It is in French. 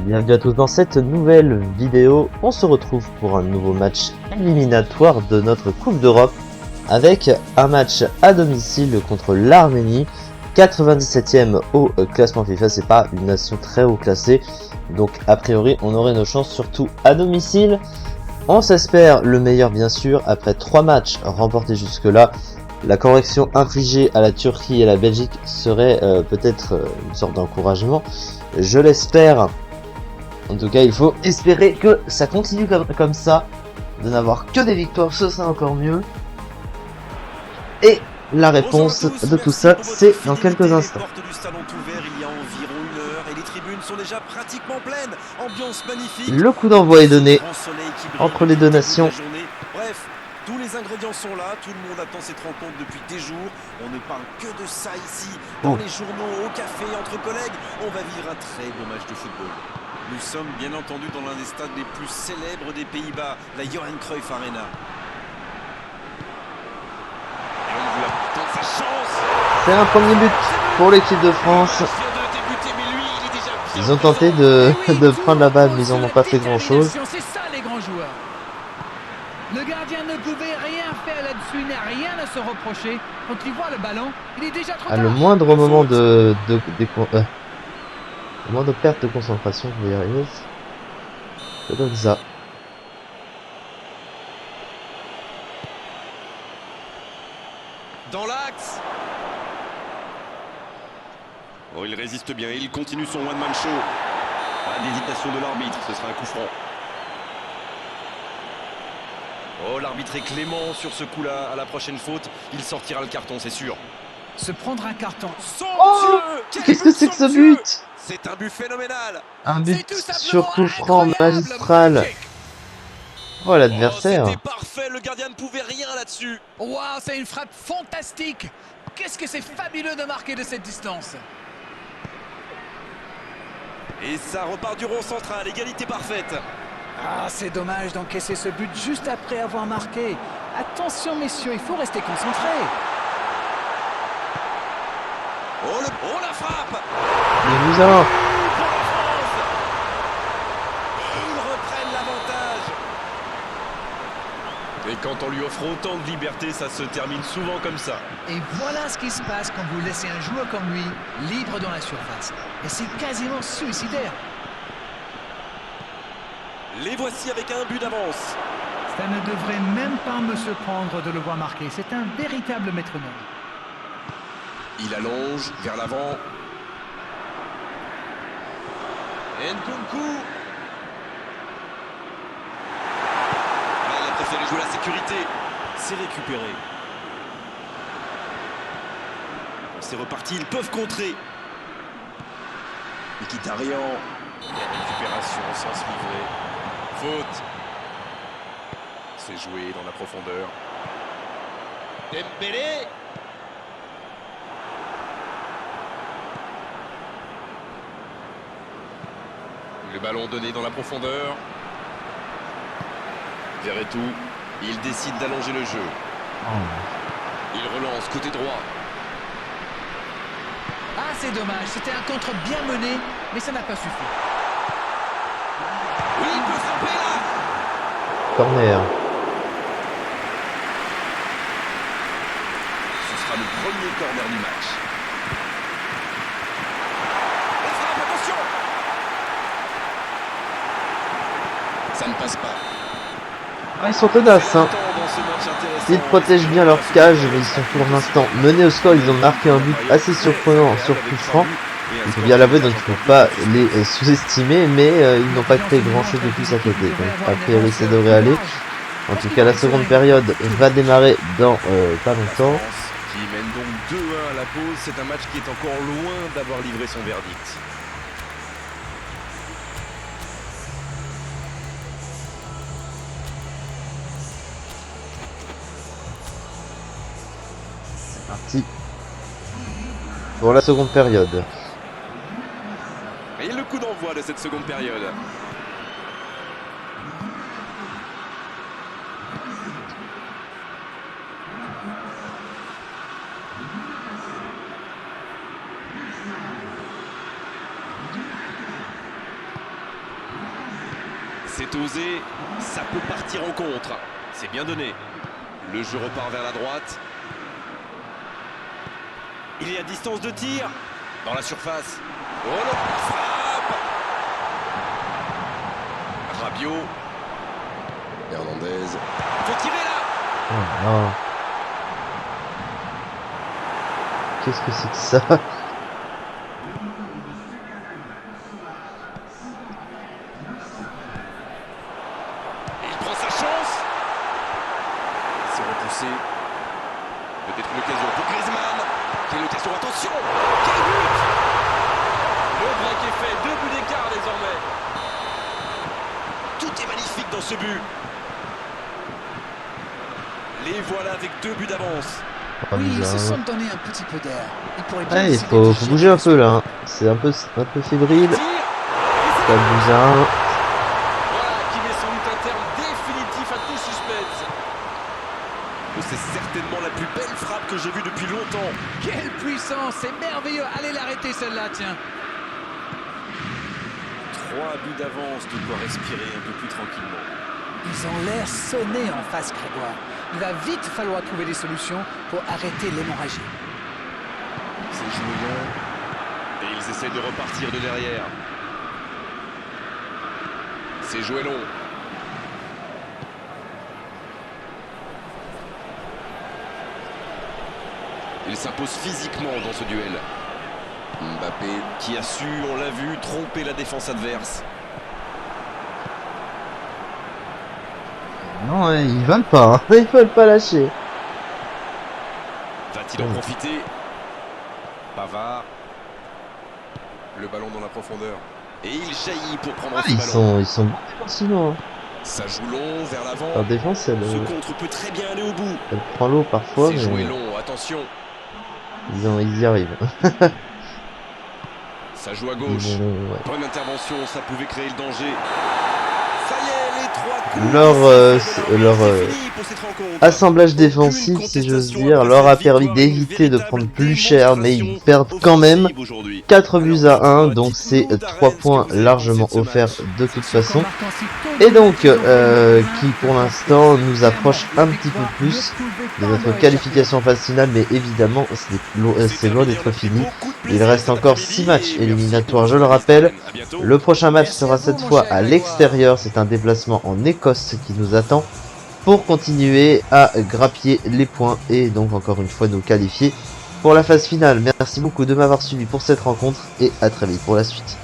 Bienvenue à tous dans cette nouvelle vidéo. On se retrouve pour un nouveau match éliminatoire de notre Coupe d'Europe avec un match à domicile contre l'Arménie, 97e au classement FIFA. C'est pas une nation très haut classée, donc a priori on aurait nos chances surtout à domicile. On s'espère le meilleur bien sûr après 3 matchs remportés jusque là. La correction infligée à la Turquie et à la Belgique serait peut-être une sorte d'encouragement. Je l'espère. En tout cas, il faut espérer que ça continue comme ça. De n'avoir que des victoires, ce sera encore mieux. Et la réponse de tout ça, c'est dans quelques instants. Les portes du stade ont ouvert il y a environ une heure et les tribunes sont déjà pratiquement pleines. Ambiance magnifique. Le coup d'envoi est donné entre les deux nations. Bref, tous les ingrédients sont là, tout le monde attend cette rencontre depuis des jours. On ne parle que de ça ici, dans les journaux, au café, entre collègues. On va vivre un très beau match de football. Nous sommes bien entendu dans l'un des stades les plus célèbres des Pays-Bas, la Johan Cruyff Arena. Et on voit tenter sa chance. C'est un premier but pour l'équipe de France. Ils ont tenté de prendre la balle, mais ils n'en ont pas fait grand-chose. C'est ça les grands joueurs. Le gardien ne pouvait rien faire là-dessus, il n'a rien à se reprocher. Quand il voit le ballon, il est déjà trop tard. Le moindre moment de perte de concentration, je vais y arriver. C'est comme ça. Dans l'axe. Oh, il résiste bien, il continue son one-man show. Pas d'hésitation de l'arbitre, ce sera un coup franc. Oh, l'arbitre est clément sur ce coup-là. À la prochaine faute, il sortira le carton, c'est sûr. Se prendre un carton. Oh, qu'est-ce que c'est que ce but? C'est un but phénoménal. Un but sur coup franc magistral. Oh, l'adversaire. C'était parfait, le gardien ne pouvait rien là-dessus. Waouh, c'est une frappe fantastique. Qu'est-ce que c'est fabuleux de marquer de cette distance. Et ça repart du rond central, égalité parfaite. Ah, c'est dommage d'encaisser ce but juste après avoir marqué. Attention messieurs, il faut rester concentré. Oh, la frappe. Et nous allons. Ils reprennent l'avantage. Et quand on lui offre autant de liberté, ça se termine souvent comme ça. Et voilà ce qui se passe quand vous laissez un joueur comme lui libre dans la surface. Et c'est quasiment suicidaire. Les voici avec un but d'avance. Ça ne devrait même pas me surprendre de le voir marquer. C'est un véritable métronome. Il allonge vers l'avant. Nkunku. Il a préféré jouer la sécurité. C'est récupéré. C'est reparti, ils peuvent contrer. Mkhitaryan. Récupération sans se livrer. Faute. C'est joué dans la profondeur. Dembélé. Le ballon donné dans la profondeur. Verretou. Il décide d'allonger le jeu. Il relance côté droit. Ah, c'est dommage. C'était un contre bien mené, mais ça n'a pas suffi. Oui, il peut frapper là. Corner. Ce sera le premier corner du match. La frappe, attention. Ça ne passe pas. Ah, ils sont tenaces, hein. Ils protègent bien leur cage, mais ils sont pour l'instant menés au score. Ils ont marqué un but assez surprenant sur coup franc. Il faut bien l'avouer, donc il ne faut pas les sous-estimer, mais ils n'ont pas créé grand chose de plus à côté. Donc a priori ça devrait aller. En tout cas, la seconde période va démarrer dans pas longtemps. Qui mène donc 2-1 à la pause. C'est un match qui est encore loin d'avoir livré son verdict. C'est parti pour la seconde période. Et le coup d'envoi de cette seconde période. C'est osé, ça peut partir en contre. C'est bien donné. Le jeu repart vers la droite. Il est à distance de tir. Dans la surface. Oh non, frappe. Rabiot. Hernandez. Faut tirer là. Oh non. Qu'est-ce que c'est que ça? Il prend sa chance. C'est repoussé. Peut-être une occasion pour Griezmann. Quelle occasion, attention. Quel but. Le break est fait, 2 buts d'écart désormais. Tout est magnifique dans ce but. Les voilà avec 2 buts d'avance. Oh, Oui, ils se bizarre. sont donné un petit peu d'air. Ils pourraient bien Ouais, il décider faut de bouger un chercher peu là. Hein. C'est un peu fébrile. Tir. Ça bouge un. Voilà qui met sans doute un terme définitif à tout suspense. Oh, c'est certainement la plus belle frappe que j'ai vue depuis longtemps. Quelle puissance, c'est merveilleux. Allez l'arrêter celle-là, tiens. 3 buts d'avance, de quoi respirer un peu plus tranquillement. Ils ont l'air sonnés en face, Grégoire. Il va vite falloir trouver des solutions pour arrêter l'hémorragie. C'est joué long. Et ils essaient de repartir de derrière. C'est joué long. Il s'impose physiquement dans ce duel. Mbappé qui a su, on l'a vu, tromper la défense adverse. Non, ouais, ils veulent pas. Hein. Ils veulent pas lâcher. Va-t-il en profiter? Pavard. Le ballon dans la profondeur. Et il jaillit pour prendre Ah, ce ballon. ils sont bons défensivement. Hein. Ça joue long vers l'avant. Leur défense, Ce contre peut très bien aller au bout. elle prend l'eau parfois, C'est joué mais long, attention. ils y arrivent. Ça joue à Ils gauche. vont- ouais. Bonne intervention, ça pouvait créer le danger. Ça y est, les 3 coups. Leur C'est fini pour cette rencontre. assemblage défensif, si j'ose dire, leur a permis d'éviter de prendre plus cher, mais ils perdent quand même 4 buts à 1, donc c'est 3 points largement offerts de toute façon. Et donc, qui pour l'instant nous approche un petit peu plus de notre qualification en phase finale, mais évidemment c'est loin d'être fini. Il reste encore 6 matchs éliminatoires, je le rappelle. Le prochain match sera cette fois à l'extérieur, c'est un déplacement en Écosse qui nous attend pour continuer à grappiller les points et donc encore une fois nous qualifier pour la phase finale. Merci beaucoup de m'avoir suivi pour cette rencontre et à très vite pour la suite.